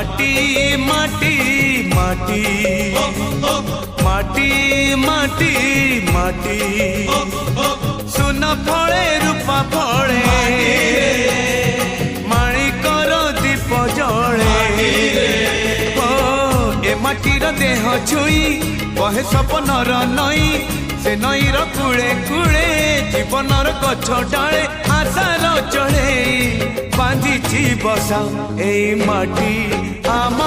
माटी माटी माटी माटी माटी माटी सुन फले रूपा फले माणिकर दीप जले ए माटीर देह छुई बहे सपनर नई से नईर कूले कूले जीवनर गछ डाले आशार चढ़े बांधि बसा ए माटी आम